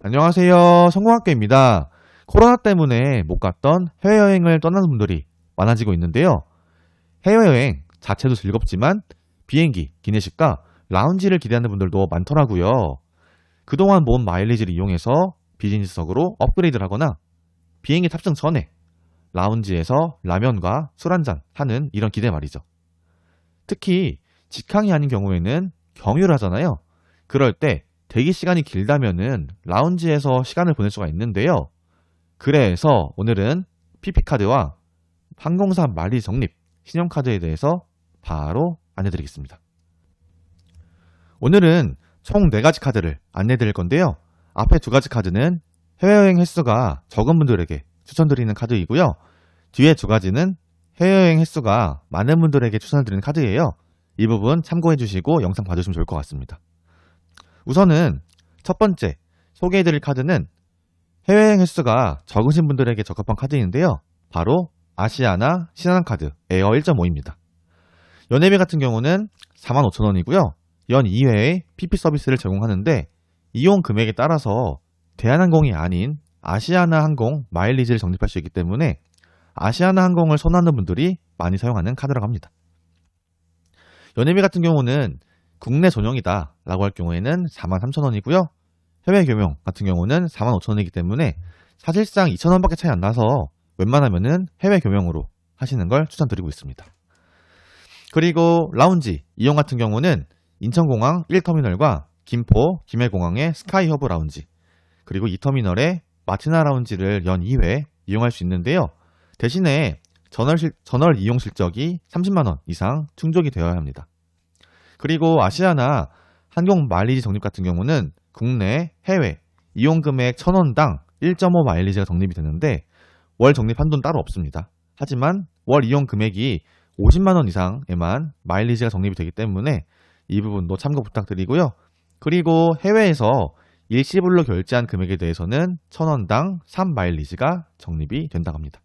안녕하세요. 성공학교입니다. 코로나 때문에 못 갔던 해외여행을 떠나는 분들이 많아지고 있는데요. 해외여행 자체도 즐겁지만 비행기, 기내식과 라운지를 기대하는 분들도 많더라고요. 그동안 모은 마일리지를 이용해서 비즈니스석으로 업그레이드를 하거나 비행기 탑승 전에 라운지에서 라면과 술 한잔 하는 이런 기대 말이죠. 특히 직항이 아닌 경우에는 경유를 하잖아요. 그럴 때 대기 시간이 길다면은 라운지에서 시간을 보낼 수가 있는데요. 그래서 오늘은 PP카드와 항공사 말리 적립 신용카드에 대해서 바로 안내드리겠습니다. 오늘은 총 4가지 카드를 안내드릴 건데요. 앞에 2가지 카드는 해외여행 횟수가 적은 분들에게 추천드리는 카드이고요. 뒤에 2가지는 해외여행 횟수가 많은 분들에게 추천드리는 카드예요. 이 부분 참고해 주시고 영상 봐주시면 좋을 것 같습니다. 우선은 첫 번째 소개해드릴 카드는 해외여행 횟수가 적으신 분들에게 적합한 카드인데요. 바로 아시아나 신한카드 에어 1.5입니다. 연회비 같은 경우는 45,000원이고요. 연 2회의 PP 서비스를 제공하는데 이용 금액에 따라서 대한항공이 아닌 아시아나 항공 마일리지를 적립할 수 있기 때문에 아시아나 항공을 선호하는 분들이 많이 사용하는 카드라고 합니다. 연회비 같은 경우는 국내 전용이다 라고 할 경우에는 43,000원이고요. 해외 겸용 같은 경우는 45,000원이기 때문에 사실상 2,000원밖에 차이 안 나서 웬만하면은 해외 겸용으로 하시는 걸 추천드리고 있습니다. 그리고 라운지 이용 같은 경우는 인천공항 1터미널과 김포, 김해공항의 스카이허브 라운지 그리고 2터미널의 마티나 라운지를 연 2회 이용할 수 있는데요. 대신에 전월 이용 실적이 30만원 이상 충족이 되어야 합니다. 그리고 아시아나 항공 마일리지 적립 같은 경우는 국내, 해외 이용 금액 1,000원당 1.5 마일리지가 적립이 되는데 월 적립 한도는 따로 없습니다. 하지만 월 이용 금액이 50만원 이상에만 마일리지가 적립이 되기 때문에 이 부분도 참고 부탁드리고요. 그리고 해외에서 일시불로 결제한 금액에 대해서는 1,000원당 3마일리지가 적립이 된다고 합니다.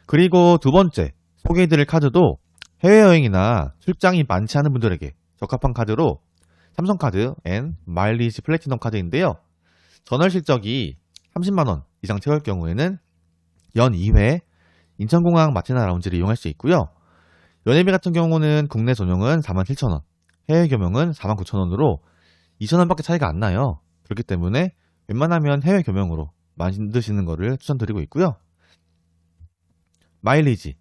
그리고 두 번째 소개해드릴 카드도 해외여행이나 출장이 많지 않은 분들에게 적합한 카드로 삼성카드 앤 마일리지 플래티넘 카드인데요. 전월 실적이 30만원 이상 채울 경우에는 연 2회 인천공항 마티나 라운지를 이용할 수 있고요. 연회비 같은 경우는 국내 전용은 47,000원, 해외 겸용은 49,000원으로 2,000원밖에 차이가 안 나요. 그렇기 때문에 웬만하면 해외 겸용으로 만드시는 것을 추천드리고 있고요. 마일리지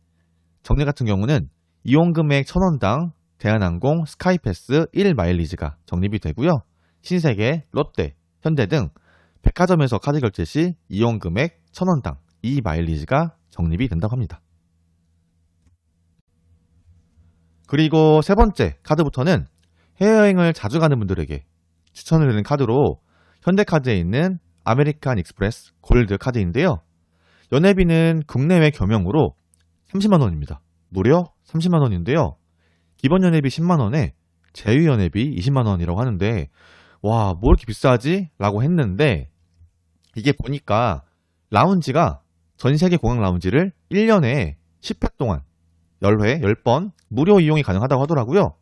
적립 같은 경우는 이용 금액 1,000원당 대한항공 스카이패스 1마일리지가 적립이 되고요. 신세계, 롯데, 현대 등 백화점에서 카드 결제 시 이용 금액 1,000원당 2마일리지가 적립이 된다고 합니다. 그리고 세 번째 카드부터는 해외여행을 자주 가는 분들에게 추천을 드리는 카드로 현대카드에 있는 아메리칸 익스프레스 골드 카드인데요. 연회비는 국내외 겸용으로 30만원입니다. 무려 30만원인데요. 기본 연회비 10만원에 제휴 연회비 20만원이라고 하는데 와, 뭐 이렇게 비싸지? 라고 했는데 이게 보니까 라운지가 전세계 공항 라운지를 1년에 10회 동안 10회, 10번 무료 이용이 가능하다고 하더라고요.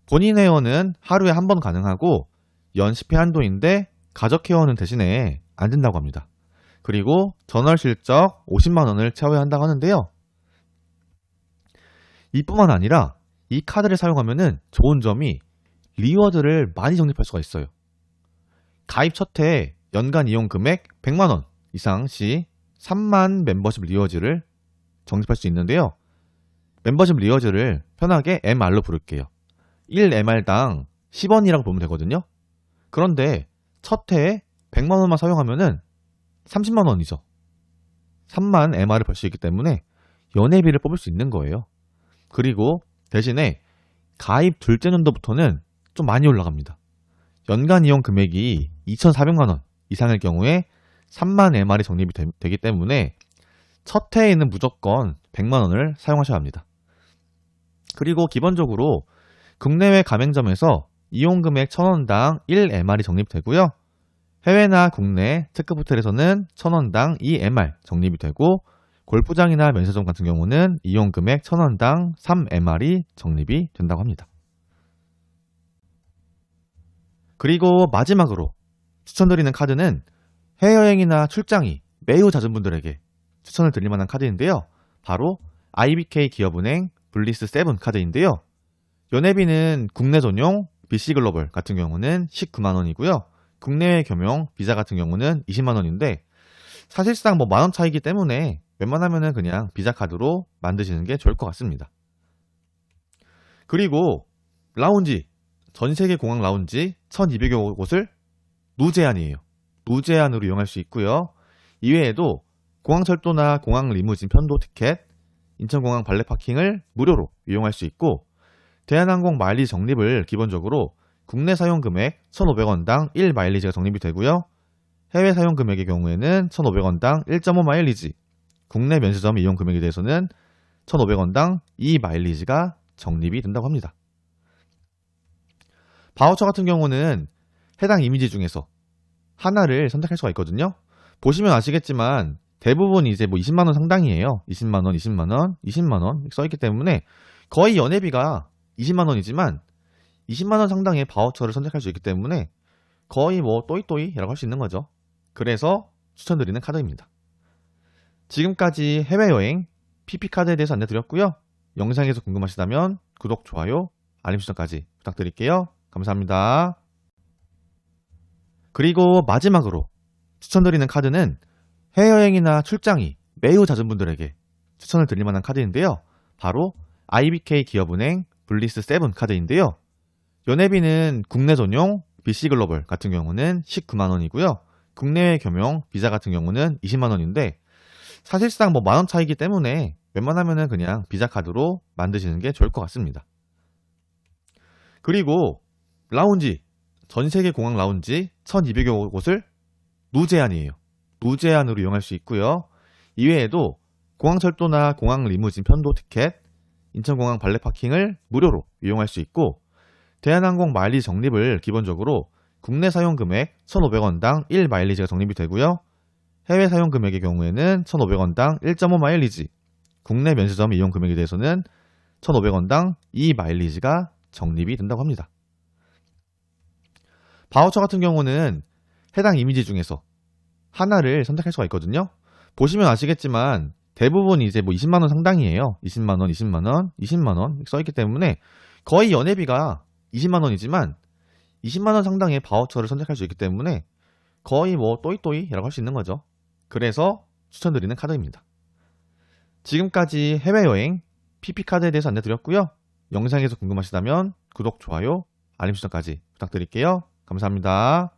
본인 회원은 하루에 한 번 가능하고 연 10회 한도인데 가족 회원은 대신에 안 된다고 합니다. 그리고 전월 실적 50만원을 채워야 한다고 하는데요. 이뿐만 아니라 이 카드를 사용하면 좋은 점이 리워드를 많이 적립할 수가 있어요. 가입 첫 해 연간 이용 금액 100만원 이상 시 3만 멤버십 리워즈를 적립할 수 있는데요. 멤버십 리워즈를 편하게 MR로 부를게요. 1MR당 10원이라고 보면 되거든요. 그런데 첫 해에 100만원만 사용하면 30만원이죠. 3만 MR을 벌 수 있기 때문에 연회비를 뽑을 수 있는 거예요. 그리고 대신에 가입 둘째 년도부터는 좀 많이 올라갑니다. 연간 이용 금액이 2,400만원 이상일 경우에 3만 MR이 적립이 되기 때문에 첫 해에는 무조건 100만원을 사용하셔야 합니다. 그리고 기본적으로 국내외 가맹점에서 이용 금액 1,000원당 1MR이 적립되고요. 해외나 국내 특급 호텔에서는 1,000원당 2MR 적립이 되고 골프장이나 면세점 같은 경우는 이용 금액 1,000원당 3MR이 적립이 된다고 합니다. 그리고 마지막으로 추천드리는 카드는 해외여행이나 출장이 매우 잦은 분들에게 추천을 드릴 만한 카드인데요. 바로 IBK 기업은행 블리스 7 카드인데요. 연회비는 국내 전용 BC글로벌 같은 경우는 19만원이고요. 국내외 겸용 비자 같은 경우는 20만원인데 사실상 뭐 만원 차이기 때문에 웬만하면은 그냥 비자 카드로 만드시는 게 좋을 것 같습니다. 그리고 라운지, 전세계 공항 라운지 1200여 곳을 무제한이에요. 무제한으로 이용할 수 있고요. 이외에도 공항철도나 공항 리무진 편도 티켓, 인천공항 발렛 파킹을 무료로 이용할 수 있고 대한항공 마일리지 적립을 기본적으로 국내 사용 금액 1,500원당 1 마일리지가 적립이 되고요. 해외 사용 금액의 경우에는 1,500원당 1.5 마일리지, 국내 면세점 이용 금액에 대해서는 1,500원당 2 마일리지가 적립이 된다고 합니다. 바우처 같은 경우는 해당 이미지 중에서 하나를 선택할 수가 있거든요. 보시면 아시겠지만 대부분 이제 뭐 20만원 상당이에요. 20만원, 20만원, 20만원 써있기 때문에 거의 연회비가 20만원이지만 20만원 상당의 바우처를 선택할 수 있기 때문에 거의 뭐 또이또이라고 할 수 있는 거죠. 그래서 추천드리는 카드입니다. 지금까지 해외여행 PP카드에 대해서 안내드렸고요. 영상에서 궁금하시다면 구독, 좋아요, 알림 설정까지 부탁드릴게요. 감사합니다. 그리고 마지막으로 추천드리는 카드는 해외여행이나 출장이 매우 잦은 분들에게 추천을 드릴 만한 카드인데요. 바로 IBK 기업은행 블리스 7 카드인데요. 연회비는 국내 전용 BC글로벌 같은 경우는 19만원이고요. 국내외 겸용 비자 같은 경우는 20만원인데 사실상 뭐 만원 차이기 때문에 웬만하면은 그냥 비자 카드로 만드시는 게 좋을 것 같습니다. 그리고 라운지, 전세계 공항 라운지 1200여 곳을 무제한이에요. 무제한으로 이용할 수 있고요. 이외에도 공항철도나 공항 리무진 편도 티켓, 인천공항 발렛 파킹을 무료로 이용할 수 있고 대한항공 마일리지 적립을 기본적으로 국내 사용 금액 1,500원당 1 마일리지가 적립이 되고요. 해외 사용 금액의 경우에는 1,500원당 1.5 마일리지, 국내 면세점 이용 금액에 대해서는 1,500원당 2 마일리지가 적립이 된다고 합니다. 바우처 같은 경우는 해당 이미지 중에서 하나를 선택할 수가 있거든요. 보시면 아시겠지만 대부분 이제 뭐 20만원 상당이에요. 20만원, 20만원, 20만원 써있기 때문에 거의 연회비가 20만원이지만 20만원 상당의 바우처를 선택할 수 있기 때문에 거의 뭐 또이또이라고 할 수 있는 거죠. 그래서 추천드리는 카드입니다. 지금까지 해외여행 PP카드에 대해서 안내드렸고요. 영상에서 궁금하시다면 구독, 좋아요, 알림 설정까지 부탁드릴게요. 감사합니다.